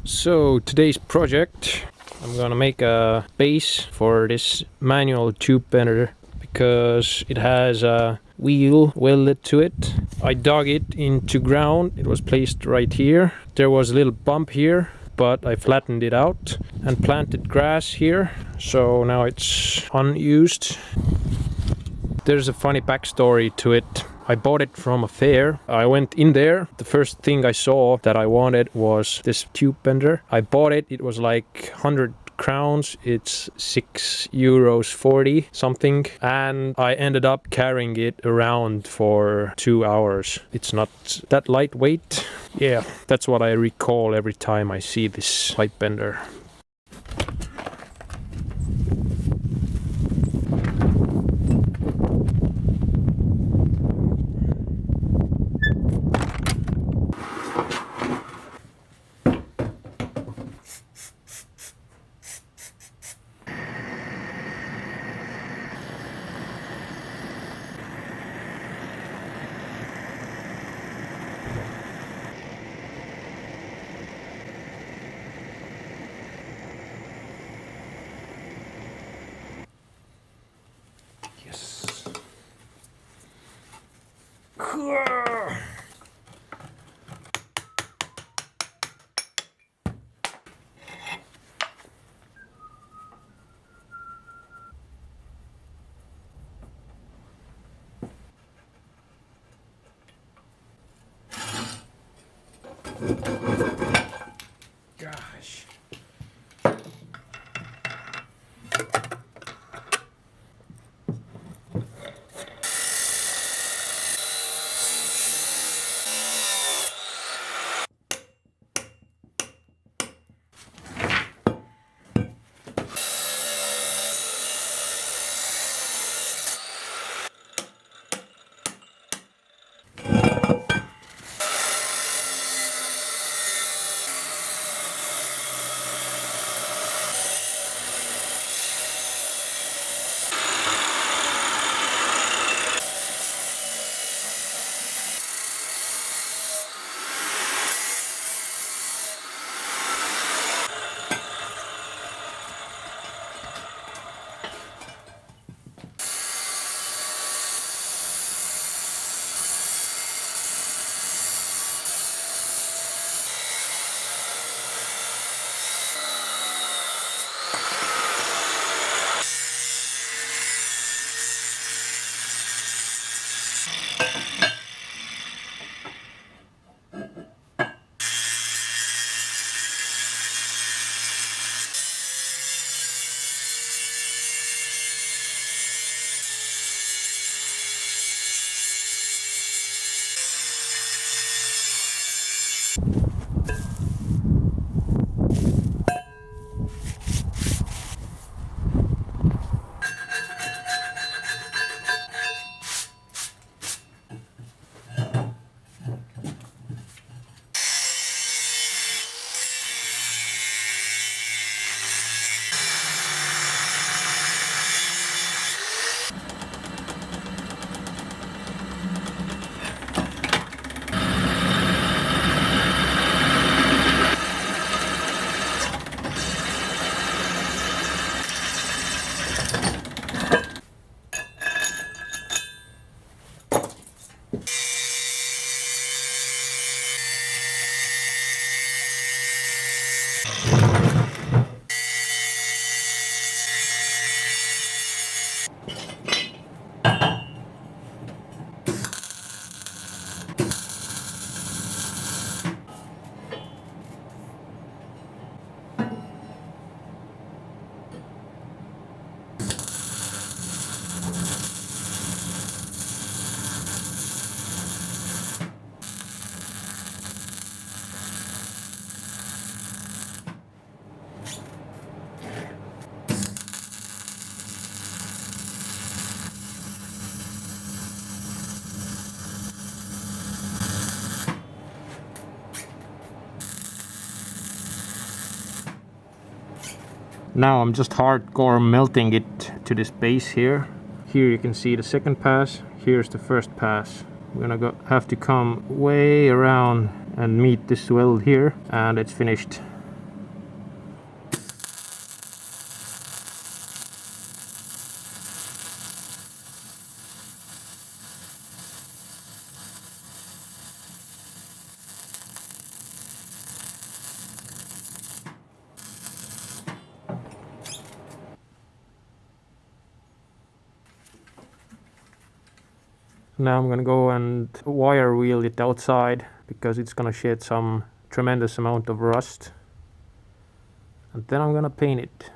So today's project, I'm gonna make a base for this manual tube bender because it has a wheel welded to it. I dug it into ground, it was placed right here. There was a little bump here, but I flattened it out and planted grass here, so now it's unused. There's a funny backstory to it. I bought it from a fair. I went in there. The first thing I saw that I wanted was this tube bender. I bought it. It was like 100 crowns. It's €6.40 something. And I ended up carrying it around for 2 hours. It's not that lightweight. Yeah, that's what I recall every time I see this pipe bender. Yes. Gosh. Now I'm just hardcore melting it to this base here. Here you can see the second pass, here's the first pass. We're gonna have to come way around and meet this weld here, and it's finished. Now I'm gonna go and wire wheel it outside because it's gonna shed some tremendous amount of rust. And then I'm gonna paint it.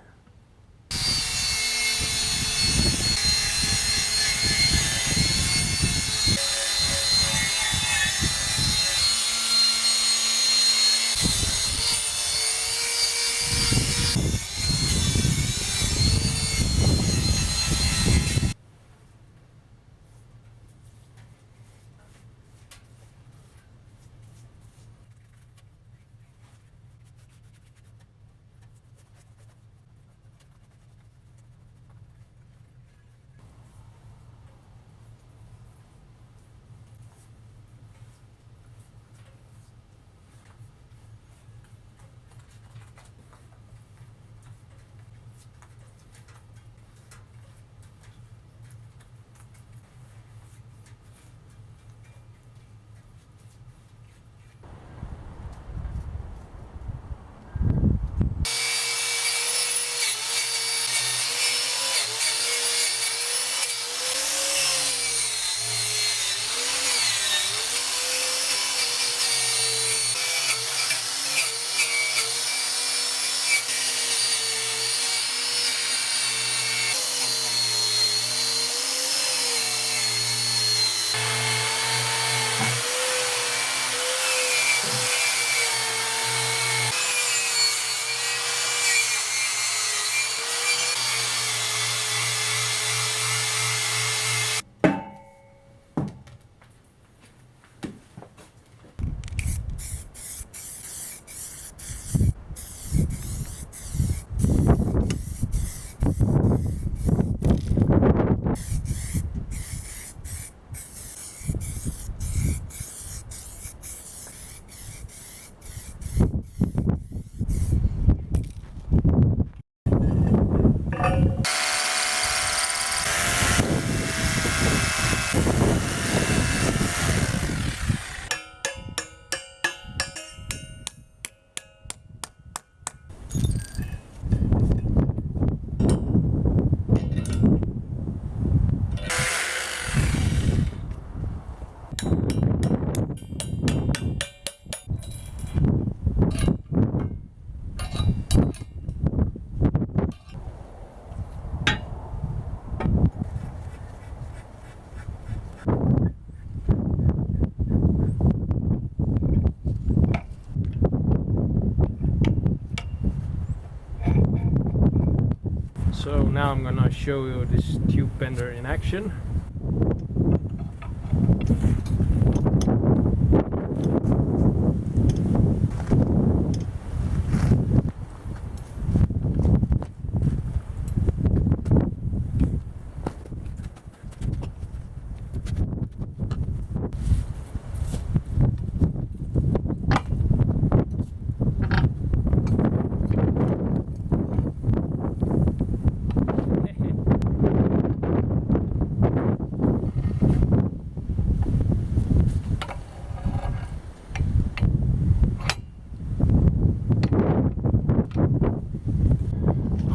So now I'm gonna show you this tube bender in action.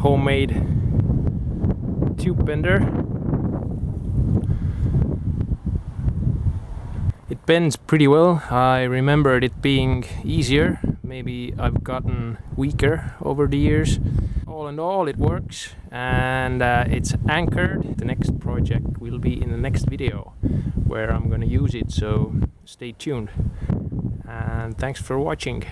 Homemade tube bender. It bends pretty well. I remembered it being easier. Maybe I've gotten weaker over the years. All in all, it works, and it's anchored. The next project will be in the next video where I'm gonna use it, so stay tuned. And thanks for watching.